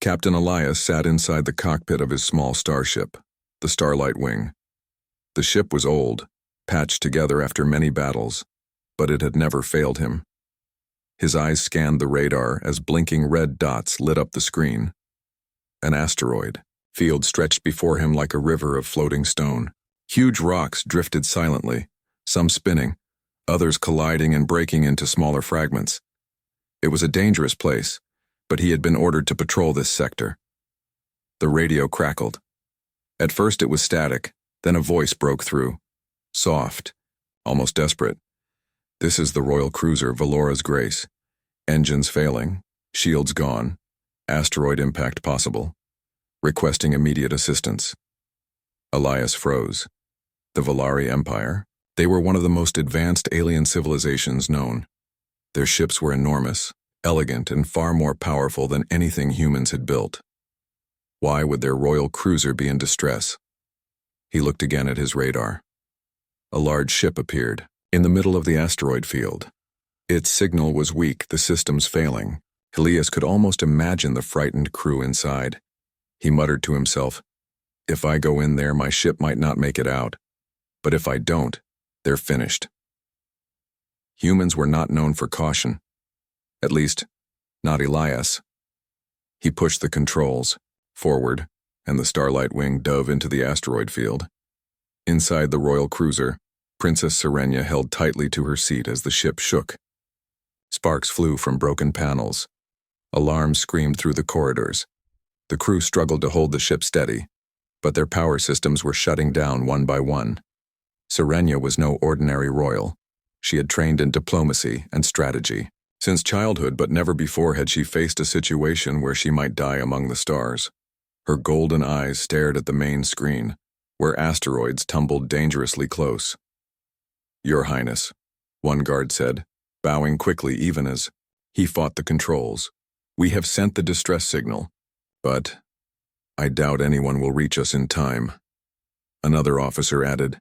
Captain Elias sat inside the cockpit of his small starship, the Starlight Wing. The ship was old, patched together after many battles, but it had never failed him. His eyes scanned the radar as blinking red dots lit up the screen. An asteroid field stretched before him like a river of floating stone. Huge rocks drifted silently, some spinning, others colliding and breaking into smaller fragments. It was a dangerous place, but he had been ordered to patrol this sector. The radio crackled. At first it was static, then a voice broke through. Soft, almost desperate. "This is the Royal Cruiser Valora's Grace. Engines failing, shields gone, asteroid impact possible. Requesting immediate assistance." Elias froze. The Valari Empire? They were one of the most advanced alien civilizations known. Their ships were enormous, elegant, and far more powerful than anything humans had built. Why would their royal cruiser be in distress? He looked again at his radar. A large ship appeared, in the middle of the asteroid field. Its signal was weak, the systems failing. Elias could almost imagine the frightened crew inside. He muttered to himself, "If I go in there, my ship might not make it out. But if I don't, they're finished." Humans were not known for caution. At least, not Elias. He pushed the controls, forward, and the Starlight Wing dove into the asteroid field. Inside the royal cruiser, Princess Serenia held tightly to her seat as the ship shook. Sparks flew from broken panels. Alarms screamed through the corridors. The crew struggled to hold the ship steady, but their power systems were shutting down one by one. Serenia was no ordinary royal. She had trained in diplomacy and strategy since childhood, but never before had she faced a situation where she might die among the stars. Her golden eyes stared at the main screen, where asteroids tumbled dangerously close. "Your Highness," one guard said, bowing quickly even as he fought the controls. "We have sent the distress signal, but I doubt anyone will reach us in time." Another officer added,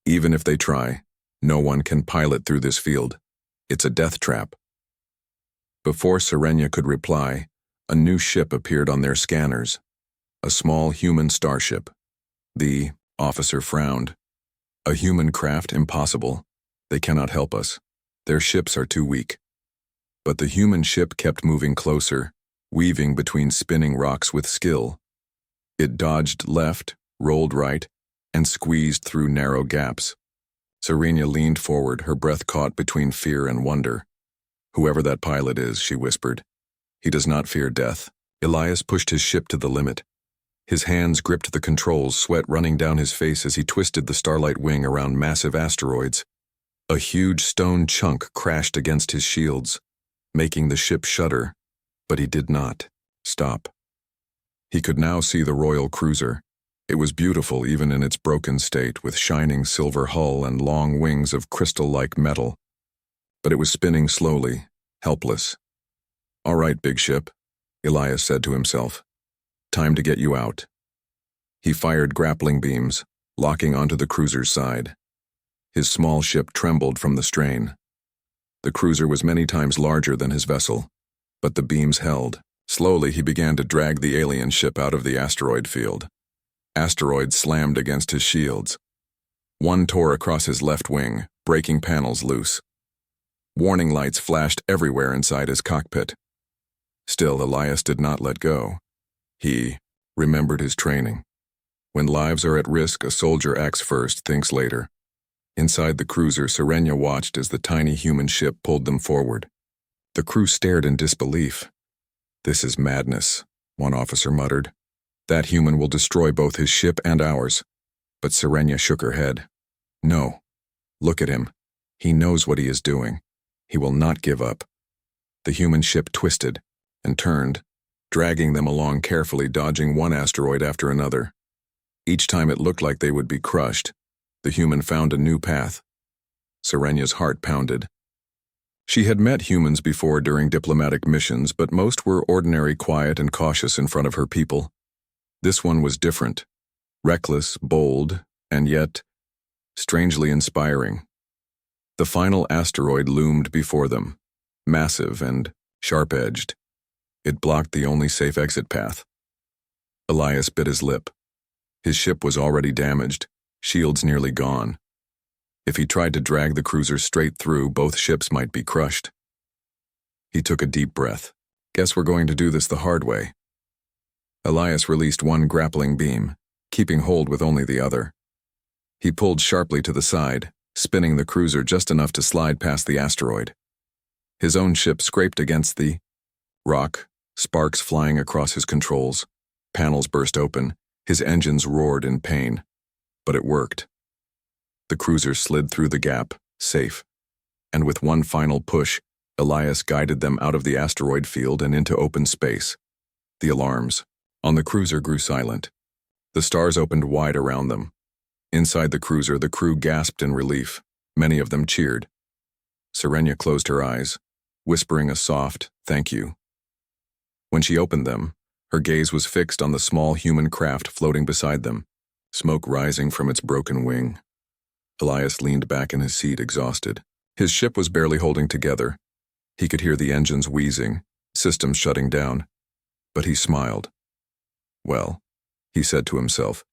"Even if they try, no one can pilot through this field. It's a death trap." Before Serenia could reply, a new ship appeared on their scanners. A small human starship. The officer frowned. "A human craft? Impossible. They cannot help us. Their ships are too weak." But the human ship kept moving closer, weaving between spinning rocks with skill. It dodged left, rolled right, and squeezed through narrow gaps. Serenia leaned forward, her breath caught between fear and wonder. "Whoever that pilot is," she whispered, "he does not fear death." Elias pushed his ship to the limit. His hands gripped the controls, sweat running down his face as he twisted the Starlight Wing around massive asteroids. A huge stone chunk crashed against his shields, making the ship shudder, but he did not stop. He could now see the royal cruiser. It was beautiful even in its broken state, with shining silver hull and long wings of crystal-like metal. But it was spinning slowly, helpless. "All right, big ship," Elias said to himself. "Time to get you out." He fired grappling beams, locking onto the cruiser's side. His small ship trembled from the strain. The cruiser was many times larger than his vessel, but the beams held. Slowly he began to drag the alien ship out of the asteroid field. Asteroids slammed against his shields. One tore across his left wing, breaking panels loose. Warning lights flashed everywhere inside his cockpit. Still, Elias did not let go. He remembered his training. When lives are at risk, a soldier acts first, thinks later. Inside the cruiser, Serenia watched as the tiny human ship pulled them forward. The crew stared in disbelief. "This is madness," one officer muttered. "That human will destroy both his ship and ours." But Serenia shook her head. "No. Look at him. He knows what he is doing. He will not give up." The human ship twisted and turned, dragging them along carefully, dodging one asteroid after another. Each time it looked like they would be crushed, the human found a new path. Serenia's heart pounded. She had met humans before during diplomatic missions, but most were ordinary, quiet, and cautious in front of her people. This one was different, reckless, bold, and yet strangely inspiring. The final asteroid loomed before them, massive and sharp-edged. It blocked the only safe exit path. Elias bit his lip. His ship was already damaged, shields nearly gone. If he tried to drag the cruiser straight through, both ships might be crushed. He took a deep breath. Guess we're going to do this the hard way. Elias released one grappling beam, keeping hold with only the other. He pulled sharply to the side, spinning the cruiser just enough to slide past the asteroid. His own ship scraped against the rock, sparks flying across his controls. Panels burst open, his engines roared in pain. But it worked. The cruiser slid through the gap, safe. And with one final push, Elias guided them out of the asteroid field and into open space. The alarms on the cruiser grew silent. The stars opened wide around them. Inside the cruiser, the crew gasped in relief. Many of them cheered. Serenia closed her eyes, whispering a soft, "Thank you." When she opened them, her gaze was fixed on the small human craft floating beside them, smoke rising from its broken wing. Elias leaned back in his seat, exhausted. His ship was barely holding together. He could hear the engines wheezing, systems shutting down. But he smiled. Well, he said to himself,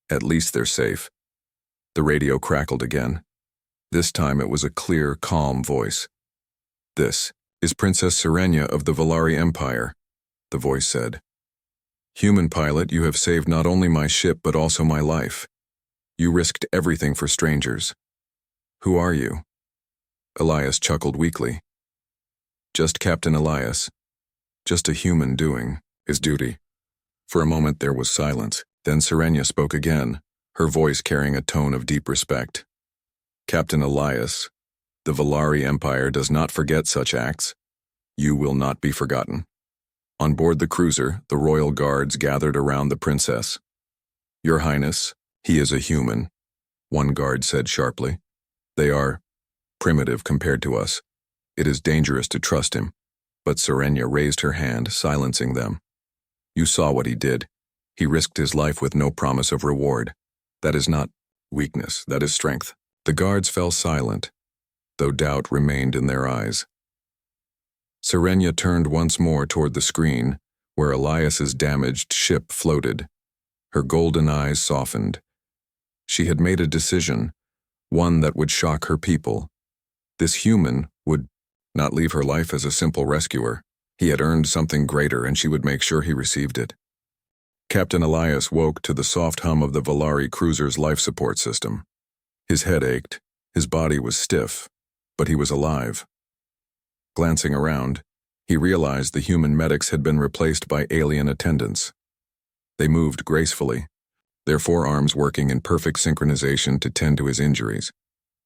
at least they're safe. The radio crackled again. This time it was a clear, calm voice. "This is Princess Serenia of the Valari Empire," the voice said. "Human pilot, you have saved not only my ship but also my life. You risked everything for strangers. Who are you?" Elias chuckled weakly. "Just Captain Elias. Just a human doing his duty." For a moment there was silence. Then Serenia spoke again, her voice carrying a tone of deep respect. "Captain Elias, the Valari Empire does not forget such acts. You will not be forgotten." On board the cruiser, the royal guards gathered around the princess. "Your Highness, he is a human," one guard said sharply. "They are primitive compared to us. It is dangerous to trust him." But Serenia raised her hand, silencing them. "You saw what he did. He risked his life with no promise of reward. That is not weakness, that is strength." The guards fell silent, though doubt remained in their eyes. Serenia turned once more toward the screen, where Elias's damaged ship floated. Her golden eyes softened. She had made a decision, one that would shock her people. This human would not leave her life as a simple rescuer. He had earned something greater, and she would make sure he received it. Captain Elias woke to the soft hum of the Valari cruiser's life support system. His head ached, his body was stiff, but he was alive. Glancing around, he realized the human medics had been replaced by alien attendants. They moved gracefully, their forearms working in perfect synchronization to tend to his injuries.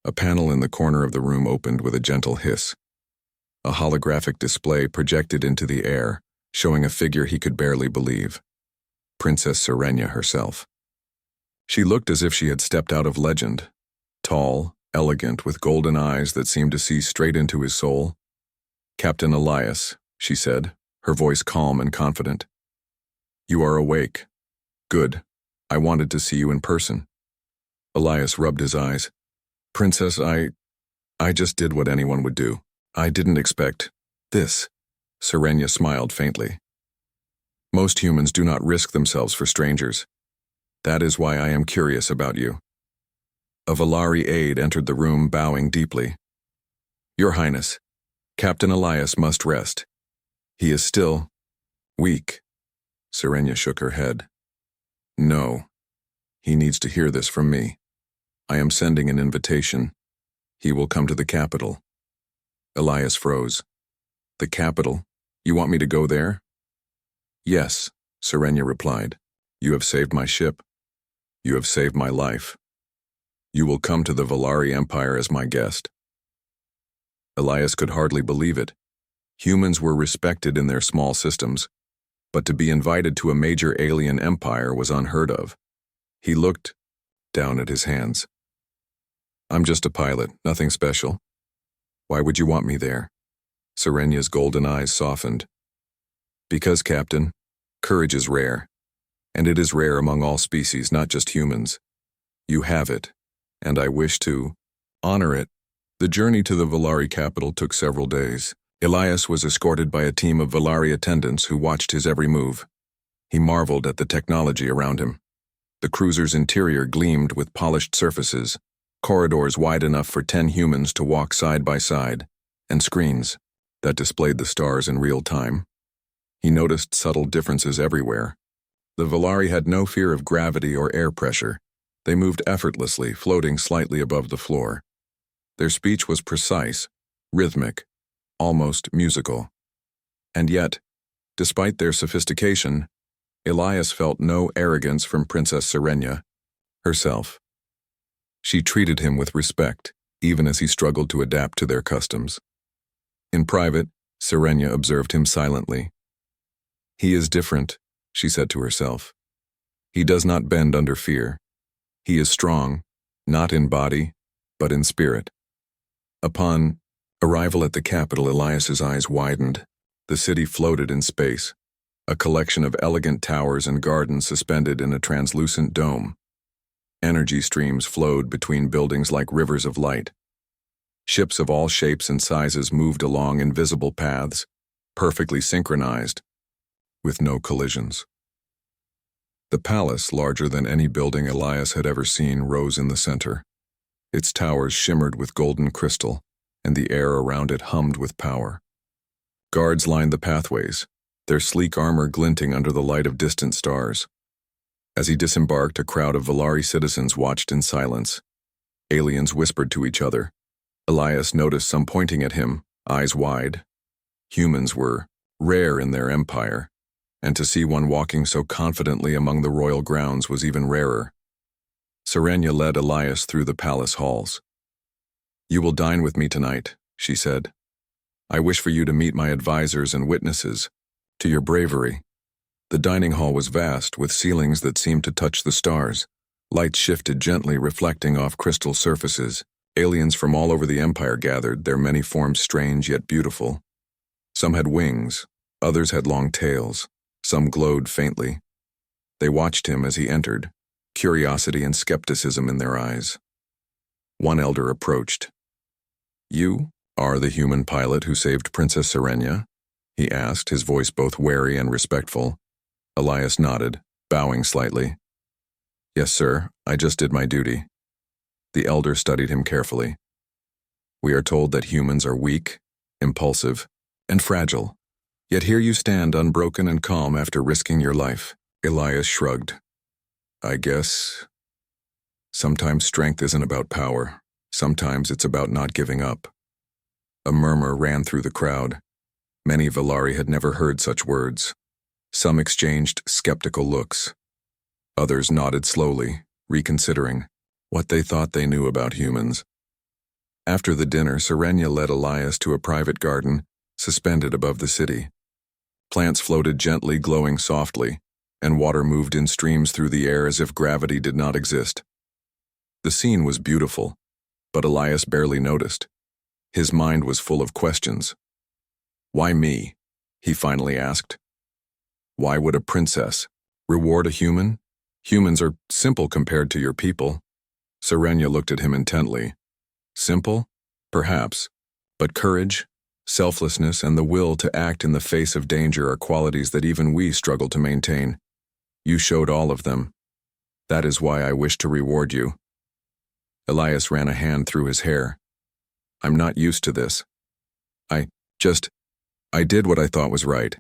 A panel in the corner of the room opened with a gentle hiss. A holographic display projected into the air, showing a figure he could barely believe. Princess Serenia herself. She looked as if she had stepped out of legend. Tall, elegant, with golden eyes that seemed to see straight into his soul. "Captain Elias," she said, her voice calm and confident. "You are awake. Good. I wanted to see you in person." Elias rubbed his eyes. "Princess, I just did what anyone would do. I didn't expect this." Serenia smiled faintly. "Most humans do not risk themselves for strangers. That is why I am curious about you." A Valari aide entered the room, bowing deeply. "Your Highness, Captain Elias must rest. He is still weak." Serenia shook her head. "No, he needs to hear this from me. I am sending an invitation. He will come to the capital." Elias froze. "The capital? You want me to go there?" "Yes," Serenia replied. "You have saved my ship. You have saved my life. You will come to the Valari Empire as my guest." Elias could hardly believe it. Humans were respected in their small systems, but to be invited to a major alien empire was unheard of. He looked down at his hands. "I'm just a pilot, nothing special. Why would you want me there?" Serenia's golden eyes softened. "Because, Captain, courage is rare, and it is rare among all species, not just humans. You have it, and I wish to honor it." The journey to the Valari capital took several days. Elias was escorted by a team of Valari attendants who watched his every move. He marveled at the technology around him. The cruiser's interior gleamed with polished surfaces, corridors wide enough for 10 humans to walk side by side, and screens that displayed the stars in real time. He noticed subtle differences everywhere. The Valari had no fear of gravity or air pressure. They moved effortlessly, floating slightly above the floor. Their speech was precise, rhythmic, almost musical. And yet, despite their sophistication, Elias felt no arrogance from Princess Serenia herself. She treated him with respect, even as he struggled to adapt to their customs. In private, Serenia observed him silently. "He is different," she said to herself. "He does not bend under fear. He is strong, not in body, but in spirit." Upon arrival at the capital, Elias's eyes widened. The city floated in space, a collection of elegant towers and gardens suspended in a translucent dome. Energy streams flowed between buildings like rivers of light. Ships of all shapes and sizes moved along invisible paths, perfectly synchronized, with no collisions. The palace, larger than any building Elias had ever seen, rose in the center. Its towers shimmered with golden crystal, and the air around it hummed with power. Guards lined the pathways, their sleek armor glinting under the light of distant stars. As he disembarked, a crowd of Valari citizens watched in silence. Aliens whispered to each other. Elias noticed some pointing at him, eyes wide. Humans were rare in their empire, and to see one walking so confidently among the royal grounds was even rarer. Serenia led Elias through the palace halls. "You will dine with me tonight," she said. "I wish for you to meet my advisors and witnesses to your bravery." The dining hall was vast, with ceilings that seemed to touch the stars. Light shifted gently, reflecting off crystal surfaces. Aliens from all over the empire gathered, their many forms strange yet beautiful. Some had wings, others had long tails, some glowed faintly. They watched him as he entered, curiosity and skepticism in their eyes. One elder approached. "You are the human pilot who saved Princess Serenia?" he asked, his voice both wary and respectful. Elias nodded, bowing slightly. "Yes, sir, I just did my duty." The elder studied him carefully. "We are told that humans are weak, impulsive, and fragile. Yet here you stand, unbroken and calm after risking your life." Elias shrugged. "I guess sometimes strength isn't about power. Sometimes it's about not giving up." A murmur ran through the crowd. Many Valari had never heard such words. Some exchanged skeptical looks. Others nodded slowly, reconsidering what they thought they knew about humans. After the dinner, Serenia led Elias to a private garden, suspended above the city. Plants floated gently, glowing softly, and water moved in streams through the air as if gravity did not exist. The scene was beautiful, but Elias barely noticed. His mind was full of questions. "Why me?" he finally asked. "Why would a princess reward a human? Humans are simple compared to your people." Serenia looked at him intently. "Simple? Perhaps. But courage, selflessness, and the will to act in the face of danger are qualities that even we struggle to maintain. You showed all of them. That is why I wish to reward you." Elias ran a hand through his hair. "I'm not used to this. I did what I thought was right.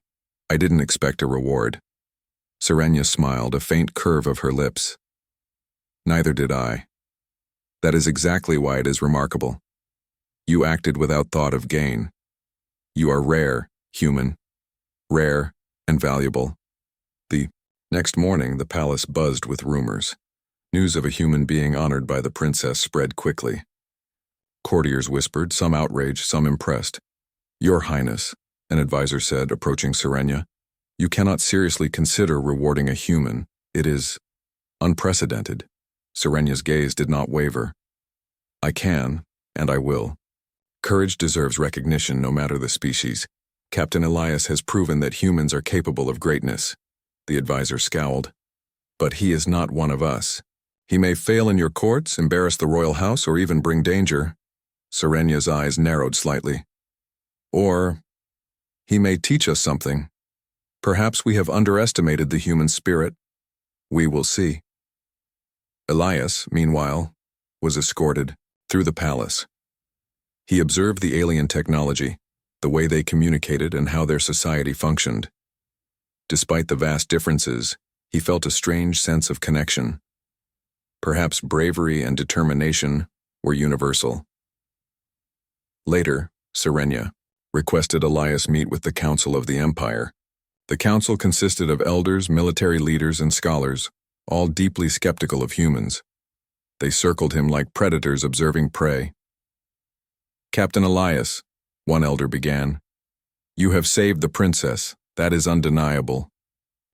I didn't expect a reward." Serenia smiled, a faint curve of her lips. "Neither did I. That is exactly why it is remarkable. You acted without thought of gain. You are rare, human. Rare and valuable." The next morning, the palace buzzed with rumors. News of a human being honored by the princess spread quickly. Courtiers whispered, some outraged, some impressed. "Your Highness," an advisor said, approaching Serenia, "you cannot seriously consider rewarding a human. It is unprecedented." Serenia's gaze did not waver. "I can, and I will. Courage deserves recognition no matter the species. Captain Elias has proven that humans are capable of greatness." The advisor scowled. "But he is not one of us. He may fail in your courts, embarrass the royal house, or even bring danger." Serenia's eyes narrowed slightly. "Or He may teach us something. Perhaps we have underestimated the human spirit. We will see. Elias, meanwhile, was escorted through the palace. He observed the alien technology, the way they communicated and how their society functioned. Despite the vast differences, he felt a strange sense of connection. Perhaps bravery and determination were universal. Later, Serenia requested Elias meet with the Council of the Empire. The council consisted of elders, military leaders, and scholars, all deeply skeptical of humans. They circled him like predators observing prey. "Captain Elias," one elder began, "you have saved the princess, that is undeniable.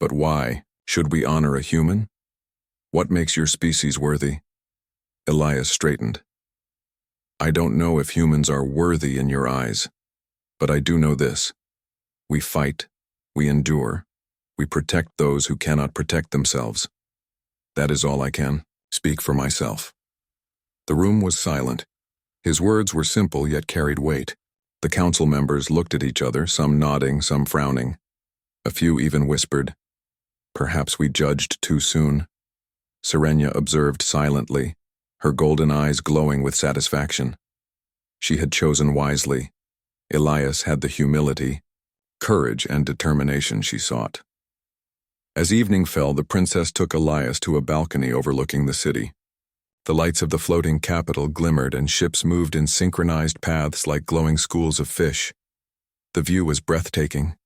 But why should we honor a human? What makes your species worthy?" Elias straightened. "I don't know if humans are worthy in your eyes, but I do know this. We fight, we endure, we protect those who cannot protect themselves. That is all I can speak for myself." The room was silent. His words were simple yet carried weight. The council members looked at each other, some nodding, some frowning. A few even whispered, "Perhaps we judged too soon." Serenia observed silently, her golden eyes glowing with satisfaction. She had chosen wisely. Elias had the humility, courage, and determination she sought. As evening fell, the princess took Elias to a balcony overlooking the city. The lights of the floating capital glimmered and ships moved in synchronized paths like glowing schools of fish. The view was breathtaking.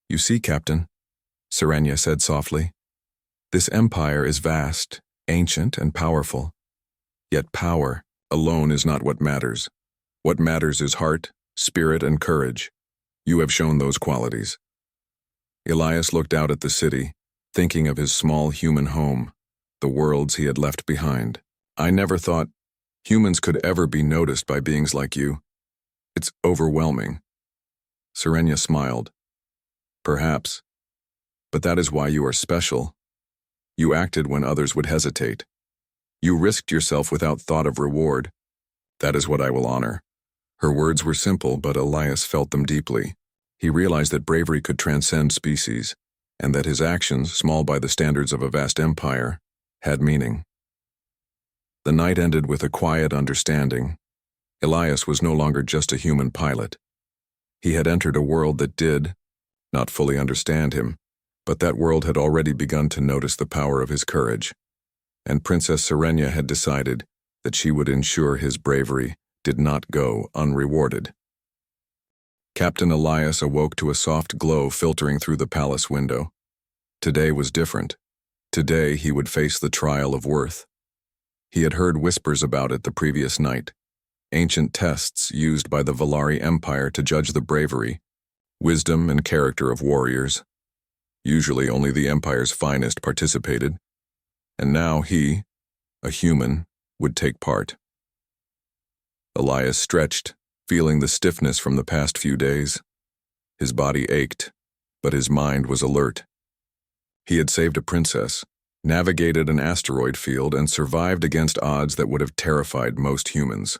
"You see, Captain," Serenia said softly, "this empire is vast, ancient, and powerful. Yet power alone is not what matters. What matters is heart, spirit, and courage. You have shown those qualities." Elias looked out at the city, thinking of his small human home, the worlds he had left behind. "I never thought humans could ever be noticed by beings like you. It's overwhelming." Serenia smiled. "Perhaps. But that is why you are special. You acted when others would hesitate. You risked yourself without thought of reward. That is what I will honor." Her words were simple, but Elias felt them deeply. He realized that bravery could transcend species, and that his actions, small by the standards of a vast empire, had meaning. The night ended with a quiet understanding. Elias was no longer just a human pilot. He had entered a world that did not fully understand him, but that world had already begun to notice the power of his courage. And Princess Serenia had decided that she would ensure his bravery did not go unrewarded. Captain Elias awoke to a soft glow filtering through the palace window. Today was different. Today he would face the trial of worth. He had heard whispers about it the previous night, ancient tests used by the Valari Empire to judge the bravery, wisdom, and character of warriors. Usually only the Empire's finest participated, and now he, a human, would take part. Elias stretched, feeling the stiffness from the past few days. His body ached, but his mind was alert. He had saved a princess, navigated an asteroid field, and survived against odds that would have terrified most humans.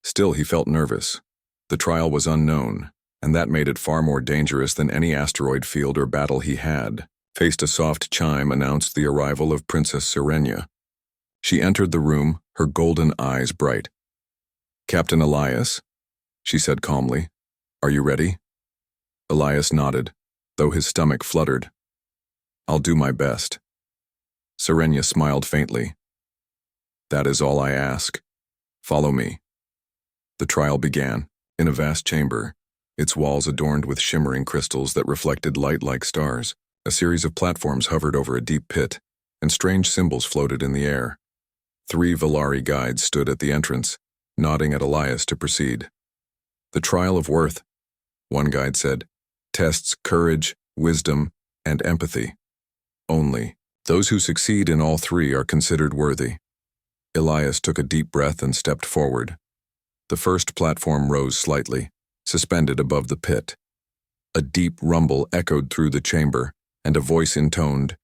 Still, he felt nervous. The trial was unknown, and that made it far more dangerous than any asteroid field or battle he had faced. A soft chime announced the arrival of Princess Serenia. She entered the room, her golden eyes bright. "Captain Elias," she said calmly, "are you ready?" Elias nodded, though his stomach fluttered. "I'll do my best." Serenia smiled faintly. "That is all I ask. Follow me." The trial began, in a vast chamber, its walls adorned with shimmering crystals that reflected light like stars. A series of platforms hovered over a deep pit, and strange symbols floated in the air. 3 Valari guides stood at the entrance, nodding at Elias to proceed. "The trial of worth," one guide said, "tests courage, wisdom, and empathy. Only those who succeed in all 3 are considered worthy." Elias took a deep breath and stepped forward. The first platform rose slightly, suspended above the pit. A deep rumble echoed through the chamber, and a voice intoned,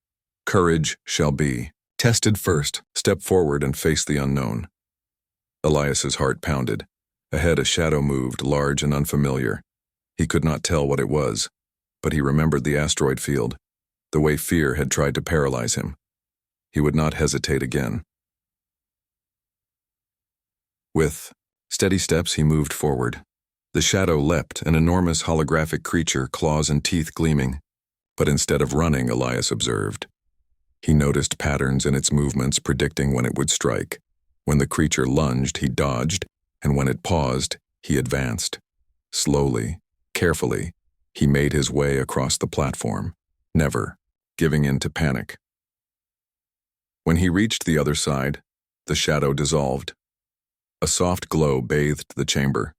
"Courage shall be tested first. Step forward and face the unknown." Elias's heart pounded. Ahead a shadow moved, large and unfamiliar. He could not tell what it was, but he remembered the asteroid field, the way fear had tried to paralyze him. He would not hesitate again. With steady steps, he moved forward. The shadow leapt, an enormous holographic creature, claws and teeth gleaming. But instead of running, Elias observed. He noticed patterns in its movements, predicting when it would strike. When the creature lunged, he dodged, and when it paused, he advanced. Slowly, carefully, he made his way across the platform, never giving in to panic. When he reached the other side, the shadow dissolved. A soft glow bathed the chamber.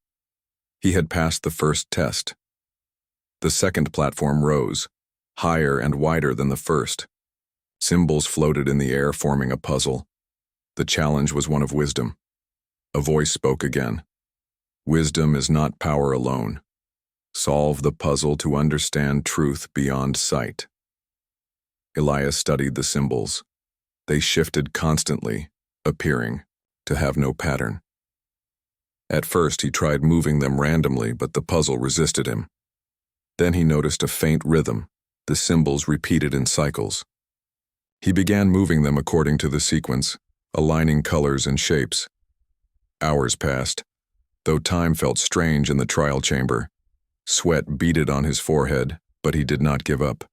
He had passed the first test. The second platform rose, higher and wider than the first. Symbols floated in the air, forming a puzzle. The challenge was one of wisdom. A voice spoke again. Wisdom is not power alone. Solve the puzzle to understand truth beyond sight. Elias studied the symbols. They shifted constantly, appearing to have no pattern. At first, he tried moving them randomly, but the puzzle resisted him. Then he noticed a faint rhythm, the symbols repeated in cycles. He began moving them according to the sequence, aligning colors and shapes. Hours passed, though time felt strange in the trial chamber. Sweat beaded on his forehead, but he did not give up.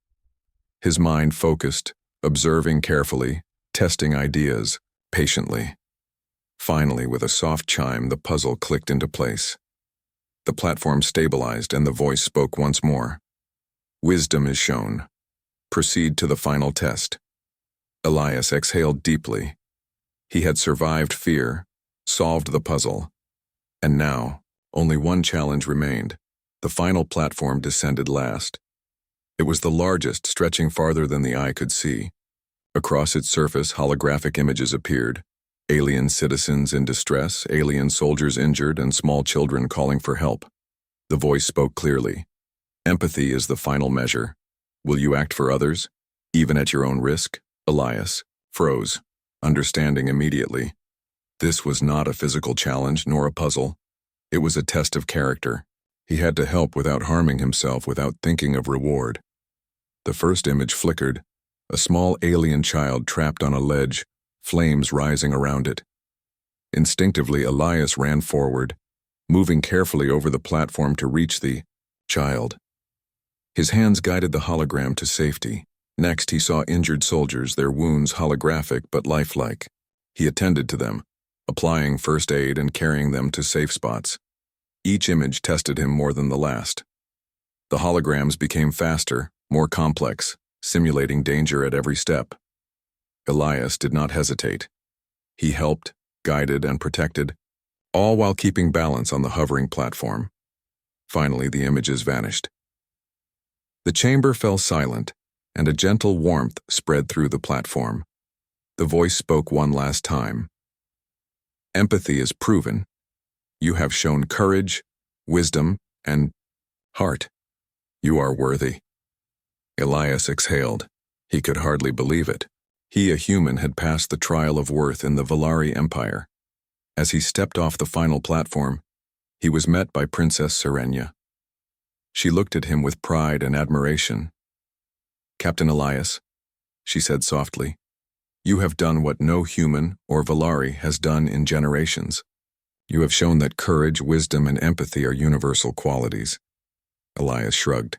His mind focused, observing carefully, testing ideas, patiently. Finally, with a soft chime, the puzzle clicked into place. The platform stabilized and the voice spoke once more. Wisdom is shown. Proceed to the final test. Elias exhaled deeply. He had survived fear, solved the puzzle, and now only one challenge remained. The final platform descended last. It was the largest, stretching farther than the eye could see. Across its surface, holographic images appeared. Alien citizens in distress, alien soldiers injured, and small children calling for help. The voice spoke clearly. Empathy is the final measure. Will you act for others, even at your own risk? Elias froze, understanding immediately. This was not a physical challenge nor a puzzle. It was a test of character. He had to help without harming himself, without thinking of reward. The first image flickered, a small alien child trapped on a ledge, flames rising around it. Instinctively, Elias ran forward, moving carefully over the platform to reach the child. His hands guided the hologram to safety. Next, he saw injured soldiers, their wounds holographic but lifelike. He attended to them, applying first aid and carrying them to safe spots. Each image tested him more than the last. The holograms became faster, more complex, simulating danger at every step. Elias did not hesitate. He helped, guided, and protected, all while keeping balance on the hovering platform. Finally, the images vanished. The chamber fell silent, and a gentle warmth spread through the platform. The voice spoke one last time. Empathy is proven. You have shown courage, wisdom, and heart. You are worthy. Elias exhaled. He could hardly believe it. He, a human, had passed the trial of worth in the Valari Empire. As he stepped off the final platform, he was met by Princess Serenia. She looked at him with pride and admiration. Captain Elias, she said softly, you have done what no human or Valari has done in generations. You have shown that courage, wisdom, and empathy are universal qualities. Elias shrugged.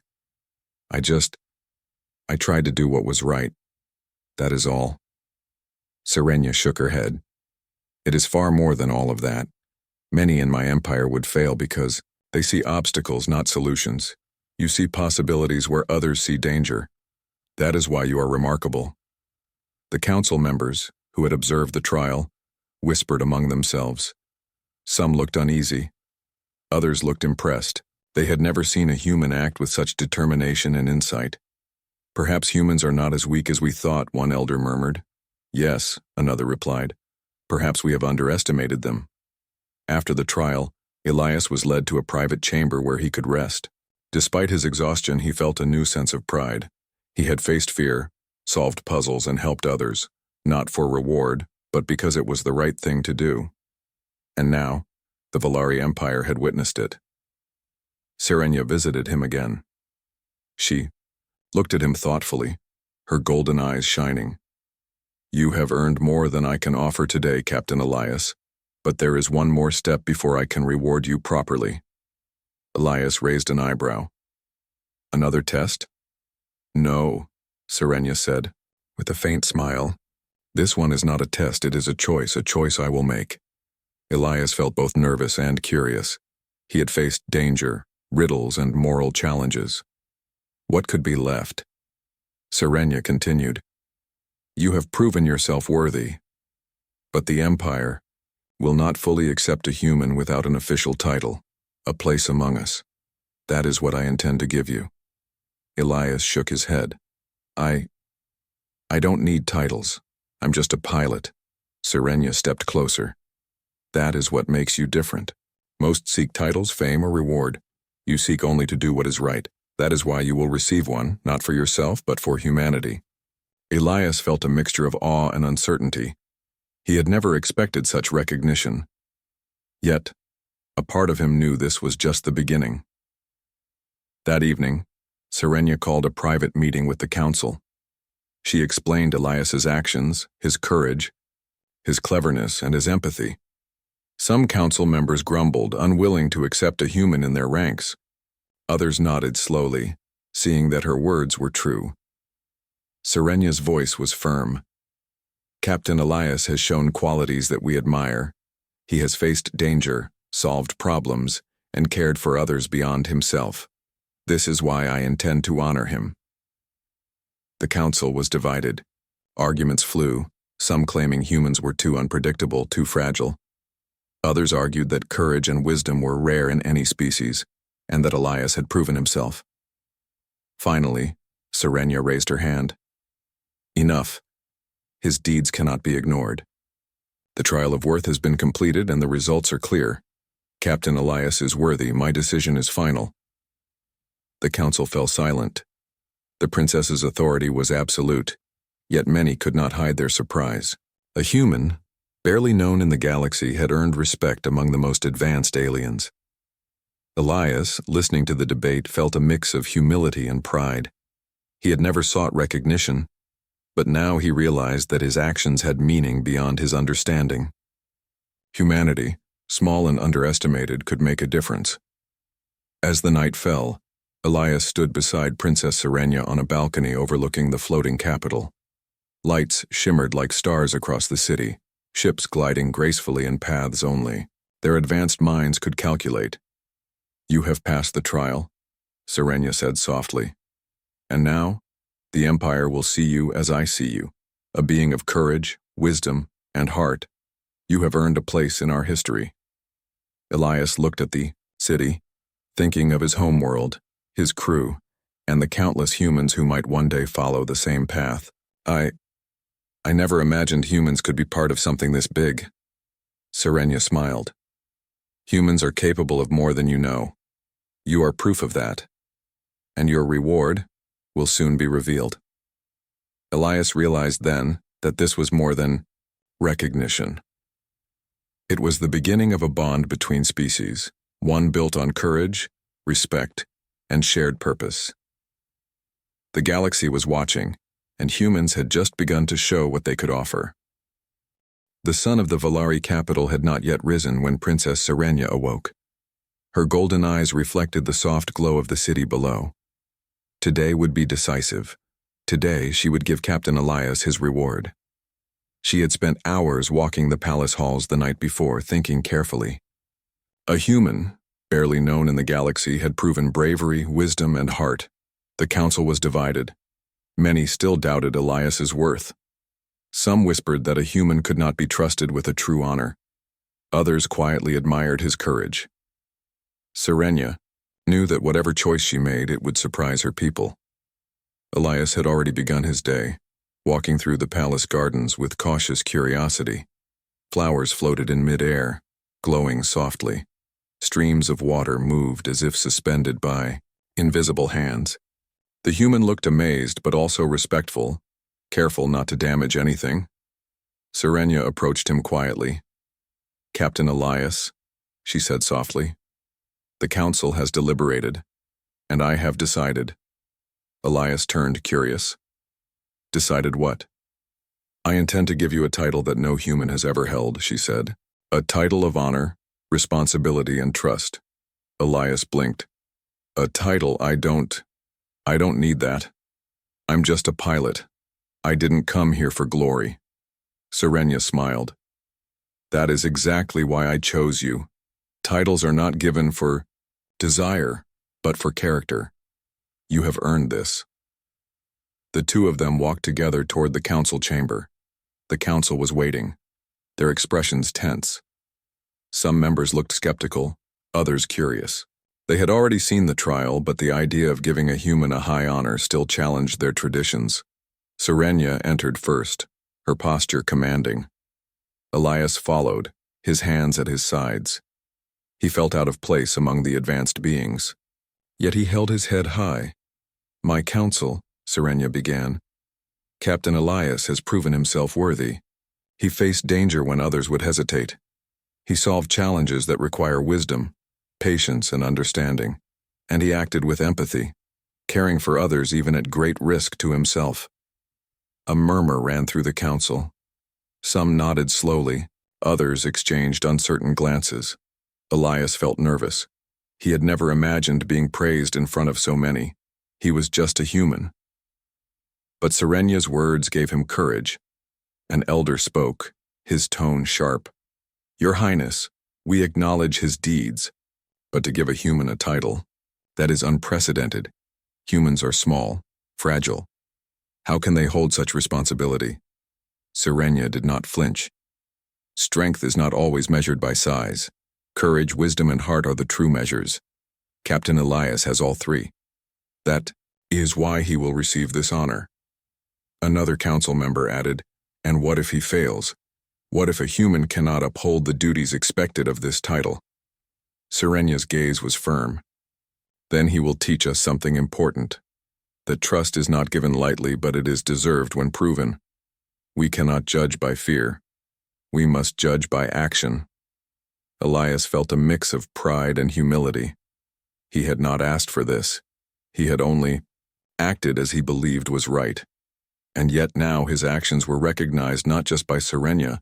I tried to do what was right. That is all. Serenia shook her head. It is far more than all of that. Many in my empire would fail because they see obstacles, not solutions. You see possibilities where others see danger. That is why you are remarkable. The council members, who had observed the trial, whispered among themselves. Some looked uneasy. Others looked impressed. They had never seen a human act with such determination and insight. Perhaps humans are not as weak as we thought, one elder murmured. Yes, another replied. Perhaps we have underestimated them. After the trial, Elias was led to a private chamber where he could rest. Despite his exhaustion, he felt a new sense of pride. He had faced fear, solved puzzles, and helped others, not for reward, but because it was the right thing to do. And now, the Valari Empire had witnessed it. Serenia visited him again. She looked at him thoughtfully, her golden eyes shining. You have earned more than I can offer today, Captain Elias, but there is one more step before I can reward you properly. Elias raised an eyebrow. Another test? No, Serenia said, with a faint smile. This one is not a test, it is a choice I will make. Elias felt both nervous and curious. He had faced danger, riddles, and moral challenges. What could be left? Serenia continued. You have proven yourself worthy, but the Empire will not fully accept a human without an official title, a place among us. That is what I intend to give you. Elias shook his head. I don't need titles. I'm just a pilot. Serenia stepped closer. That is what makes you different. Most seek titles, fame, or reward. You seek only to do what is right. That is why you will receive one, not for yourself, but for humanity. Elias felt a mixture of awe and uncertainty. He had never expected such recognition. Yet, a part of him knew this was just the beginning. That evening, Serenia called a private meeting with the council. She explained Elias's actions, his courage, his cleverness, and his empathy. Some council members grumbled, unwilling to accept a human in their ranks. Others nodded slowly, seeing that her words were true. Serenia's voice was firm. Captain Elias has shown qualities that we admire. He has faced danger, solved problems, and cared for others beyond himself. This is why I intend to honor him. The council was divided. Arguments flew, some claiming humans were too unpredictable, too fragile. Others argued that courage and wisdom were rare in any species, and that Elias had proven himself. Finally, Serenia raised her hand. Enough. His deeds cannot be ignored. The trial of worth has been completed and the results are clear. Captain Elias is worthy. My decision is final. The council fell silent. The princess's authority was absolute, yet many could not hide their surprise. A human, barely known in the galaxy, had earned respect among the most advanced aliens. Elias, listening to the debate, felt a mix of humility and pride. He had never sought recognition, but now he realized that his actions had meaning beyond his understanding. Humanity, small and underestimated, could make a difference. As the night fell, Elias stood beside Princess Serenia on a balcony overlooking the floating capital. Lights shimmered like stars across the city, ships gliding gracefully in paths only. Their advanced minds could calculate. You have passed the trial, Serenia said softly. And now, the Empire will see you as I see you, a being of courage, wisdom, and heart. You have earned a place in our history. Elias looked at the city, thinking of his homeworld, his crew, and the countless humans who might one day follow the same path. I never imagined humans could be part of something this big. Serenia smiled. Humans are capable of more than you know. You are proof of that. And your reward will soon be revealed. Elias realized then that this was more than recognition. It was the beginning of a bond between species, one built on courage, respect, and shared purpose. The galaxy was watching, and humans had just begun to show what they could offer. The sun of the Valari capital had not yet risen when Princess Serenia awoke. Her golden eyes reflected the soft glow of the city below. Today would be decisive. Today she would give Captain Elias his reward. She had spent hours walking the palace halls the night before, thinking carefully. A human, barely known in the galaxy, had proven bravery, wisdom, and heart. The council was divided. Many still doubted Elias's worth. Some whispered that a human could not be trusted with a true honor. Others quietly admired his courage. Serenia knew that whatever choice she made, it would surprise her people. Elias had already begun his day, walking through the palace gardens with cautious curiosity. Flowers floated in mid-air, glowing softly. Streams of water moved as if suspended by invisible hands. The human looked amazed but also respectful, careful not to damage anything. Serenia approached him quietly. "Captain Elias," she said softly. The council has deliberated, and I have decided. Elias turned curious. Decided what? I intend to give you a title that no human has ever held, she said. A title of honor, responsibility, and trust. Elias blinked. A title? I don't need that. I'm just a pilot. I didn't come here for glory. Serenia smiled. That is exactly why I chose you. Titles are not given for desire, but for character. You have earned this. The two of them walked together toward the council chamber. The council was waiting, their expressions tense. Some members looked skeptical, others curious. They had already seen the trial, but the idea of giving a human a high honor still challenged their traditions. Serenia entered first, her posture commanding. Elias followed, his hands at his sides. He felt out of place among the advanced beings. Yet he held his head high. My counsel, Serenia began. Captain Elias has proven himself worthy. He faced danger when others would hesitate. He solved challenges that require wisdom, patience, and understanding. And he acted with empathy, caring for others even at great risk to himself. A murmur ran through the council. Some nodded slowly, others exchanged uncertain glances. Elias felt nervous. He had never imagined being praised in front of so many. He was just a human. But Serenia's words gave him courage. An elder spoke, his tone sharp. Your Highness, we acknowledge his deeds, but to give a human a title, that is unprecedented. Humans are small, fragile. How can they hold such responsibility? Serenia did not flinch. Strength is not always measured by size. Courage, wisdom, and heart are the true measures. Captain Elias has all three. That is why he will receive this honor. Another council member added, and what if he fails? What if a human cannot uphold the duties expected of this title? Serenia's gaze was firm. Then he will teach us something important. That trust is not given lightly, but it is deserved when proven. We cannot judge by fear. We must judge by action. Elias felt a mix of pride and humility. He had not asked for this. He had only acted as he believed was right. And yet now his actions were recognized not just by Serenia,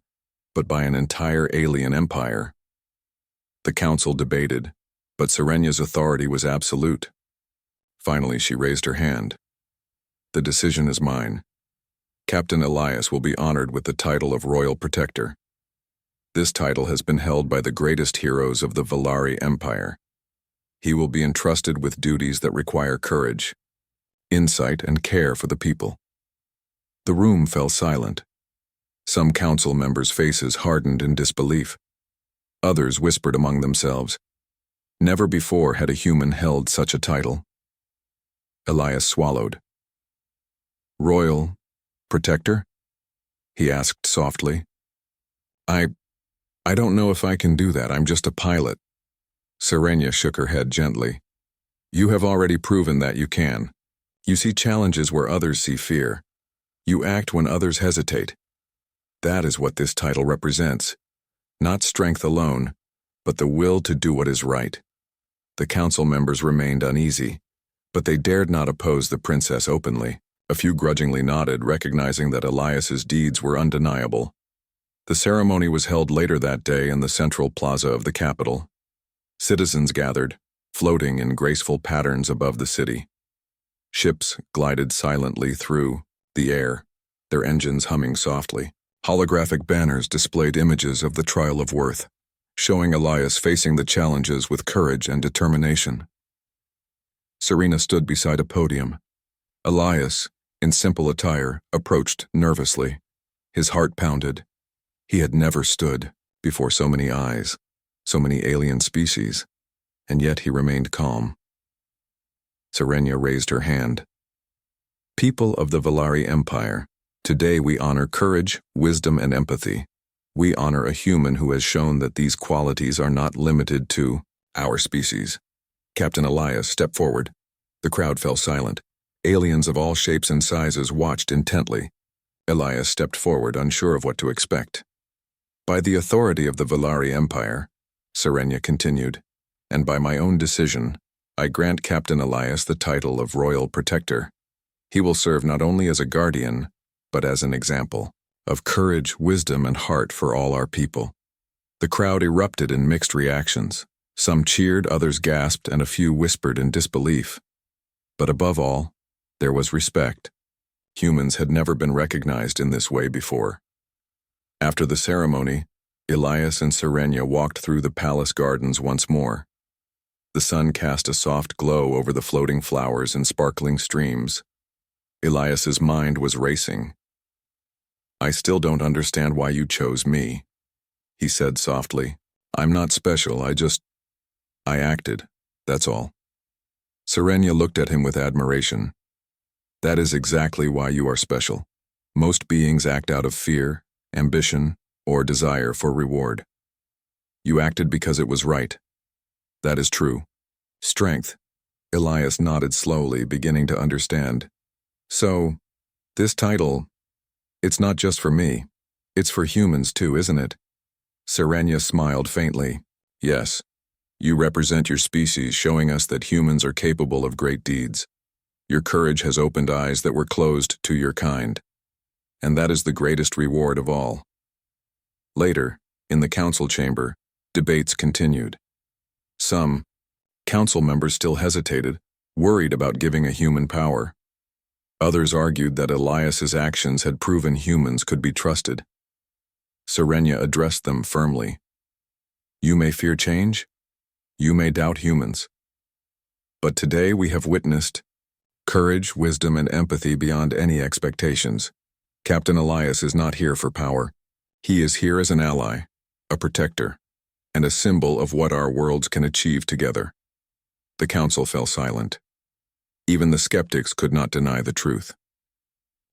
but by an entire alien empire. The council debated, but Serenia's authority was absolute. Finally, she raised her hand. The decision is mine. Captain Elias will be honored with the title of Royal Protector. This title has been held by the greatest heroes of the Valari Empire. He will be entrusted with duties that require courage, insight, and care for the people. The room fell silent. Some council members' faces hardened in disbelief. Others whispered among themselves. Never before had a human held such a title. Elias swallowed. Royal Protector? He asked softly. I don't know if I can do that. I'm just a pilot. Serenia shook her head gently. You have already proven that you can. You see challenges where others see fear. You act when others hesitate. That is what this title represents. Not strength alone, but the will to do what is right. The council members remained uneasy, but they dared not oppose the princess openly. A few grudgingly nodded, recognizing that Elias's deeds were undeniable. The ceremony was held later that day in the central plaza of the capital. Citizens gathered, floating in graceful patterns above the city. Ships glided silently through the air, their engines humming softly. Holographic banners displayed images of the trial of worth, showing Elias facing the challenges with courage and determination. Serena stood beside a podium. Elias, in simple attire, approached nervously. His heart pounded. He had never stood before so many eyes, so many alien species, and yet he remained calm. Serenia raised her hand. People of the Valari Empire, today we honor courage, wisdom, and empathy. We honor a human who has shown that these qualities are not limited to our species. Captain Elias stepped forward. The crowd fell silent. Aliens of all shapes and sizes watched intently. Elias stepped forward, unsure of what to expect. By the authority of the Valari Empire, Serenia continued, and by my own decision, I grant Captain Elias the title of Royal Protector. He will serve not only as a guardian, but as an example of courage, wisdom, and heart for all our people." The crowd erupted in mixed reactions. Some cheered, others gasped, and a few whispered in disbelief. But above all, there was respect. Humans had never been recognized in this way before. After the ceremony, Elias and Serenia walked through the palace gardens once more. The sun cast a soft glow over the floating flowers and sparkling streams. Elias's mind was racing. "I still don't understand why you chose me," he said softly. "I'm not special, I acted, that's all." Serenia looked at him with admiration. "That is exactly why you are special. Most beings act out of fear, ambition, or desire for reward. You acted because it was right. That is true. Strength." Elias nodded slowly, beginning to understand. "So, this title, it's not just for me. It's for humans too, isn't it?" Serenia smiled faintly. "Yes. You represent your species, showing us that humans are capable of great deeds. Your courage has opened eyes that were closed to your kind. And that is the greatest reward of all." Later, in the council chamber, debates continued. Some council members still hesitated, worried about giving a human power. Others argued that Elias's actions had proven humans could be trusted. Serenia addressed them firmly. "You may fear change. You may doubt humans. But today we have witnessed courage, wisdom, and empathy beyond any expectations. Captain Elias is not here for power. He is here as an ally, a protector, and a symbol of what our worlds can achieve together." The council fell silent. Even the skeptics could not deny the truth.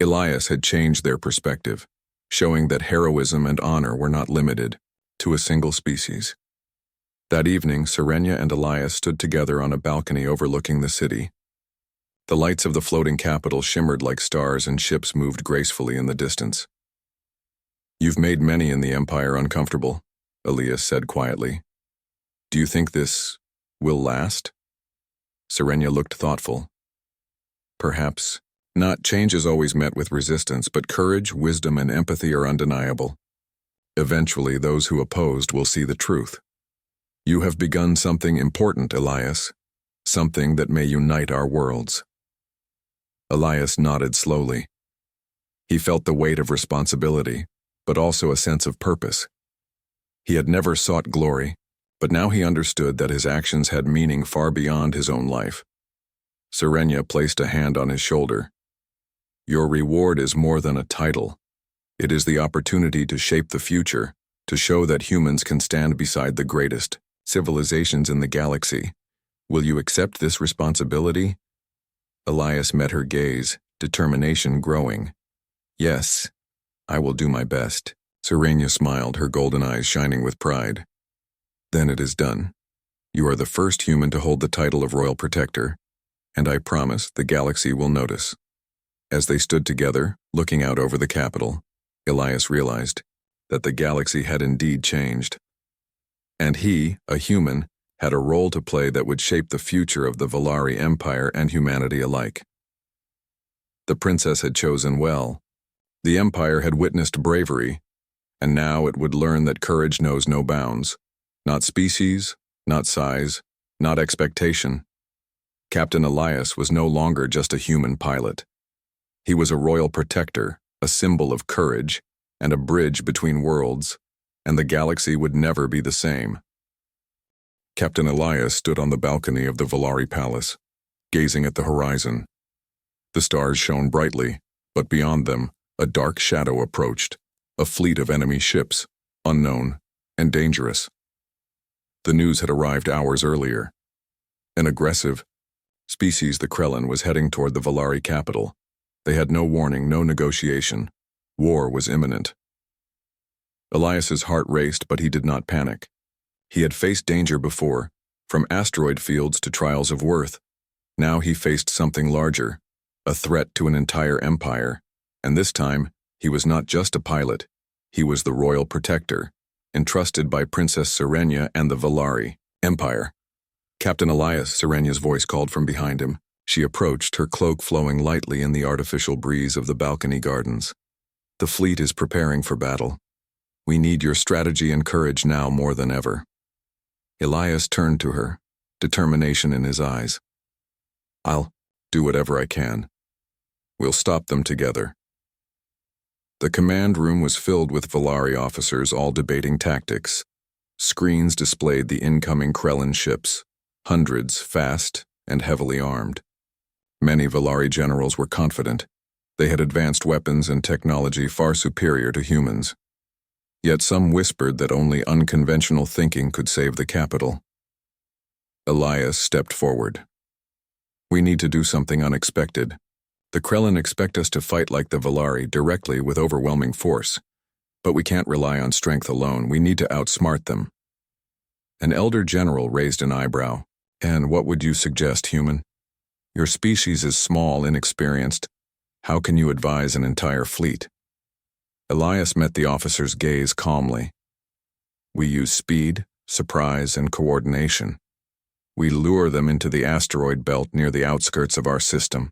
Elias had changed their perspective, showing that heroism and honor were not limited to a single species. That evening, Serenia and Elias stood together on a balcony overlooking the city. The lights of the floating capital shimmered like stars and ships moved gracefully in the distance. "You've made many in the Empire uncomfortable," Elias said quietly. "Do you think this will last?" Serenia looked thoughtful. "Perhaps not. Change is always met with resistance, but courage, wisdom, and empathy are undeniable. Eventually, those who opposed will see the truth. You have begun something important, Elias, something that may unite our worlds." Elias nodded slowly. He felt the weight of responsibility, but also a sense of purpose. He had never sought glory, but now he understood that his actions had meaning far beyond his own life. Serenia placed a hand on his shoulder. "Your reward is more than a title. It is the opportunity to shape the future, to show that humans can stand beside the greatest civilizations in the galaxy. Will you accept this responsibility?" Elias met her gaze, determination growing. "Yes, I will do my best." Serenia smiled, her golden eyes shining with pride. "Then it is done. You are the first human to hold the title of Royal Protector, and I promise the galaxy will notice." As they stood together, looking out over the capital, Elias realized that the galaxy had indeed changed. And he, a human, had a role to play that would shape the future of the Valari Empire and humanity alike. The princess had chosen well. The Empire had witnessed bravery, and now it would learn that courage knows no bounds. Not species, not size, not expectation. Captain Elias was no longer just a human pilot. He was a royal protector, a symbol of courage, and a bridge between worlds, and the galaxy would never be the same. Captain Elias stood on the balcony of the Valari Palace, gazing at the horizon. The stars shone brightly, but beyond them, a dark shadow approached, a fleet of enemy ships, unknown and dangerous. The news had arrived hours earlier. An aggressive species, the Krellin, was heading toward the Valari capital. They had no warning, no negotiation. War was imminent. Elias's heart raced, but he did not panic. He had faced danger before, from asteroid fields to trials of worth. Now he faced something larger, a threat to an entire empire, and this time, he was not just a pilot. He was the royal protector, entrusted by Princess Serenia and the Valari Empire. Captain Elias, Serenya's voice called from behind him. She approached, her cloak flowing lightly in the artificial breeze of the balcony gardens. The fleet is preparing for battle. We need your strategy and courage now more than ever. Elias turned to her, determination in his eyes. I'll do whatever I can. We'll stop them together. The command room was filled with Valari officers all debating tactics. Screens displayed the incoming Krellan ships, hundreds fast and heavily armed. Many Valari generals were confident. They had advanced weapons and technology far superior to humans. Yet some whispered that only unconventional thinking could save the capital. Elias stepped forward. We need to do something unexpected. The Krellan expect us to fight like the Valari directly with overwhelming force. But we can't rely on strength alone. We need to outsmart them. An elder general raised an eyebrow. And what would you suggest, human? Your species is small, inexperienced. How can you advise an entire fleet? Elias met the officer's gaze calmly. We use speed, surprise, and coordination. We lure them into the asteroid belt near the outskirts of our system.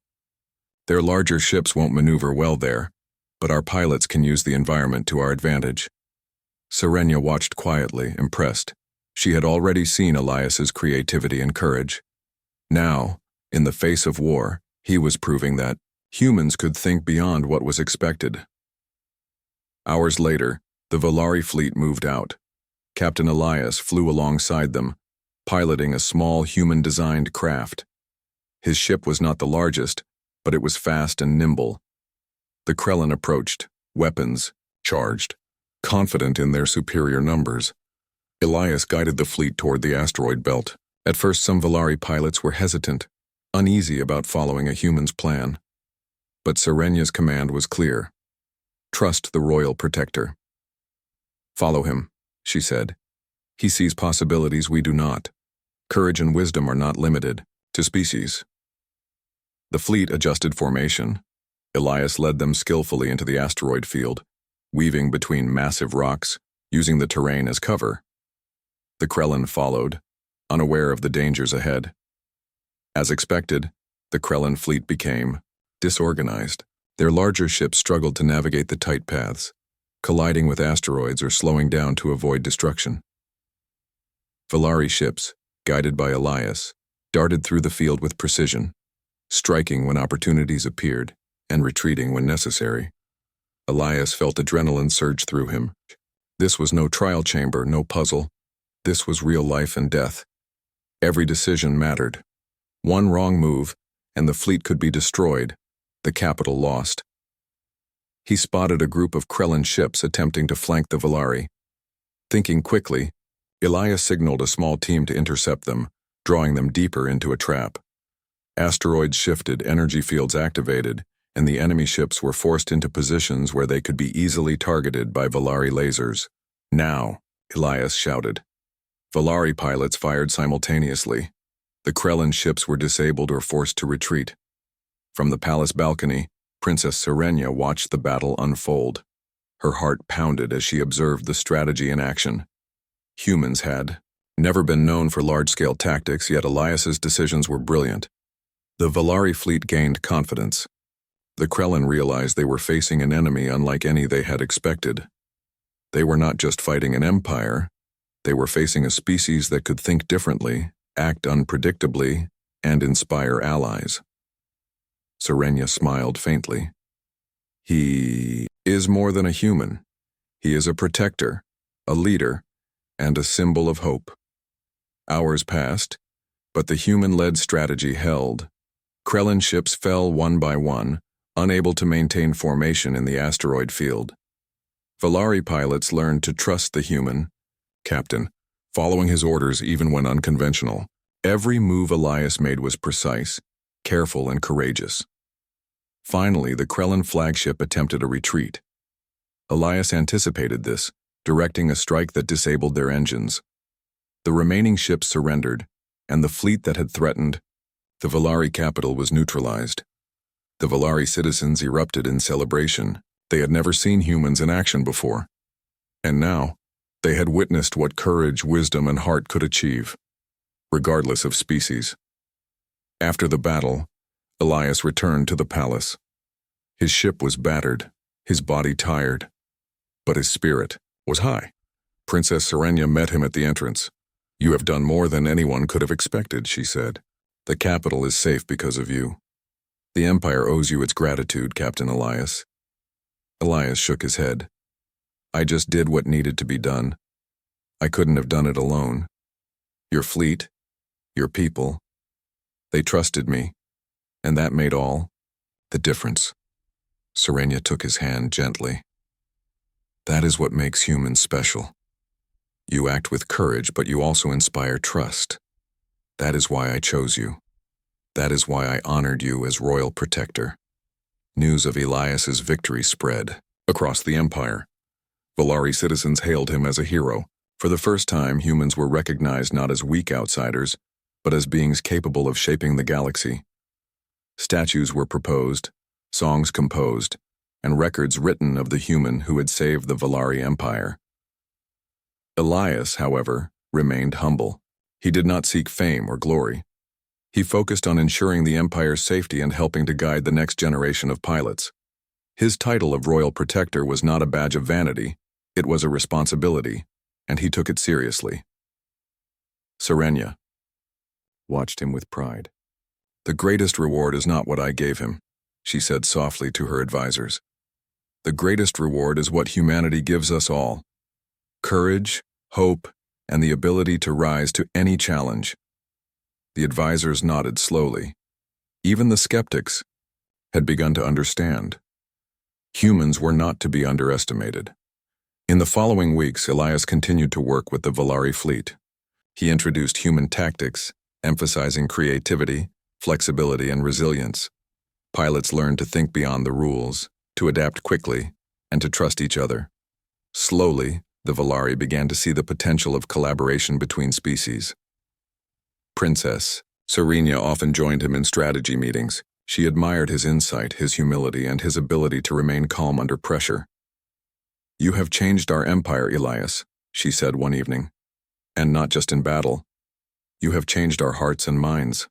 Their larger ships won't maneuver well there, but our pilots can use the environment to our advantage. Serenya watched quietly, impressed. She had already seen Elias's creativity and courage. Now, in the face of war, he was proving that humans could think beyond what was expected. Hours later, the Valari fleet moved out. Captain Elias flew alongside them, piloting a small human-designed craft. His ship was not the largest, but it was fast and nimble. The Krellan approached, weapons charged, confident in their superior numbers. Elias guided the fleet toward the asteroid belt. At first, some Valari pilots were hesitant, uneasy about following a human's plan. But Serenya's command was clear. Trust the royal protector. Follow him, she said. He sees possibilities we do not. Courage and wisdom are not limited to species. The fleet adjusted formation. Elias led them skillfully into the asteroid field, weaving between massive rocks, using the terrain as cover. The Krellan followed, unaware of the dangers ahead. As expected, the Krellan fleet became disorganized. Their larger ships struggled to navigate the tight paths, colliding with asteroids or slowing down to avoid destruction. Valari ships, guided by Elias, darted through the field with precision, striking when opportunities appeared and retreating when necessary. Elias felt adrenaline surge through him. This was no trial chamber, no puzzle. This was real life and death. Every decision mattered. One wrong move, and the fleet could be destroyed, the capital lost. He spotted a group of Krellan ships attempting to flank the Valari. Thinking quickly, Elias signaled a small team to intercept them, drawing them deeper into a trap. Asteroids shifted, energy fields activated, and the enemy ships were forced into positions where they could be easily targeted by Valari lasers. Now, Elias shouted. Valari pilots fired simultaneously. The Krellan ships were disabled or forced to retreat. From the palace balcony, Princess Serenya watched the battle unfold. Her heart pounded as she observed the strategy in action. Humans had never been known for large-scale tactics, yet Elias's decisions were brilliant. The Valari fleet gained confidence. The Krellan realized they were facing an enemy unlike any they had expected. They were not just fighting an empire, they were facing a species that could think differently, act unpredictably, and inspire allies. Serenya smiled faintly. He is more than a human. He is a protector, a leader, and a symbol of hope. Hours passed, but the human-led strategy held. Krellan ships fell one by one, unable to maintain formation in the asteroid field. Valari pilots learned to trust the human captain, following his orders even when unconventional. Every move Elias made was precise, careful, and courageous. Finally, the Krellan flagship attempted a retreat. Elias anticipated this, directing a strike that disabled their engines. The remaining ships surrendered, and the fleet that had threatened the Valari capital was neutralized. The Valari citizens erupted in celebration. They had never seen humans in action before. And now, they had witnessed what courage, wisdom, and heart could achieve. regardless of species. After the battle, Elias returned to the palace. His ship was battered, his body tired, but his spirit was high. Princess Serenia met him at the entrance. "You have done more than anyone could have expected," she said. "The capital is safe because of you. The Empire owes you its gratitude, Captain Elias." Elias shook his head. "I just did what needed to be done. I couldn't have done it alone. Your fleet, your people, they trusted me, and that made all the difference." Serenia took his hand gently. "That is what makes humans special. You act with courage, but you also inspire trust. That is why I chose you. That is why I honored you as royal protector." News of Elias's victory spread across the Empire. Valari citizens hailed him as a hero. For the first time, humans were recognized not as weak outsiders, but as beings capable of shaping the galaxy. Statues were proposed, songs composed, and records written of the human who had saved the Valari Empire. Elias, however, remained humble. He did not seek fame or glory. He focused on ensuring the Empire's safety and helping to guide the next generation of pilots. His title of Royal Protector was not a badge of vanity, it was a responsibility, and he took it seriously. Serenia watched him with pride. "The greatest reward is not what I gave him," she said softly to her advisors. "The greatest reward is what humanity gives us all: courage, hope, and the ability to rise to any challenge." The advisors nodded slowly. Even the skeptics had begun to understand. Humans were not to be underestimated. In the following weeks, Elias continued to work with the Valari fleet. He introduced human tactics, emphasizing creativity, flexibility, and resilience. Pilots learned to think beyond the rules, to adapt quickly, and to trust each other. Slowly, the Valari began to see the potential of collaboration between species. Princess Serenia often joined him in strategy meetings. She admired his insight, his humility, and his ability to remain calm under pressure. "You have changed our empire, Elias," she said one evening. "And not just in battle. You have changed our hearts and minds."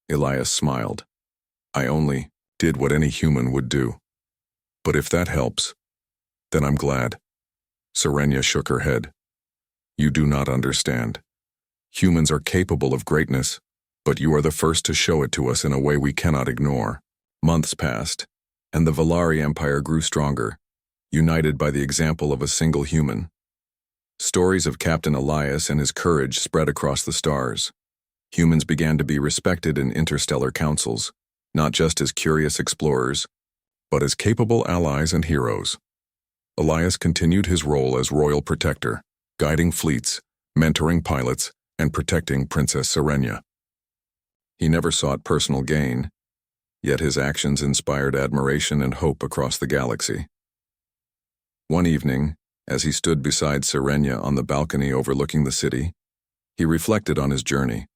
Elias smiled. "I only did what any human would do. But if that helps, then I'm glad." Serenia shook her head. "You do not understand. Humans are capable of greatness, but you are the first to show it to us in a way we cannot ignore." Months passed, and the Valari Empire grew stronger, united by the example of a single human. Stories of Captain Elias and his courage spread across the stars. Humans began to be respected in interstellar councils, not just as curious explorers, but as capable allies and heroes. Elias continued his role as royal protector, guiding fleets, mentoring pilots, and protecting Princess Serenia. He never sought personal gain, yet his actions inspired admiration and hope across the galaxy. One evening, as he stood beside Serenia on the balcony overlooking the city, he reflected on his journey.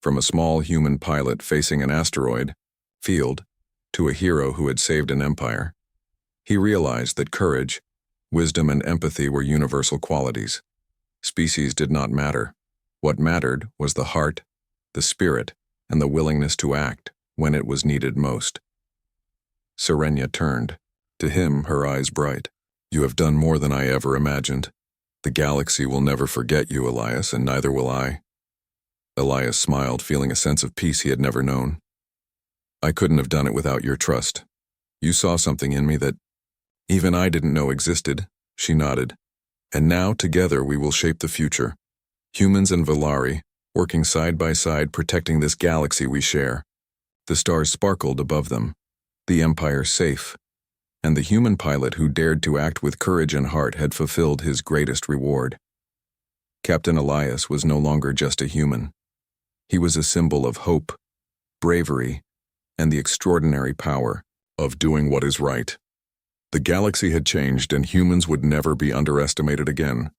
From a small human pilot facing an asteroid field to a hero who had saved an empire, he realized that courage, wisdom, and empathy were universal qualities. Species did not matter. What mattered was the heart, the spirit, and the willingness to act when it was needed most. Serenia turned. To him, her eyes bright. "You have done more than I ever imagined. The galaxy will never forget you, Elias, and neither will I." Elias smiled, feeling a sense of peace he had never known. "I couldn't have done it without your trust. You saw something in me that even I didn't know existed," she nodded. "And now, together, we will shape the future. Humans and Valari, working side by side, protecting this galaxy we share." The stars sparkled above them, the Empire safe, and the human pilot who dared to act with courage and heart had fulfilled his greatest reward. Captain Elias was no longer just a human. He was a symbol of hope, bravery, and the extraordinary power of doing what is right. The galaxy had changed, and humans would never be underestimated again.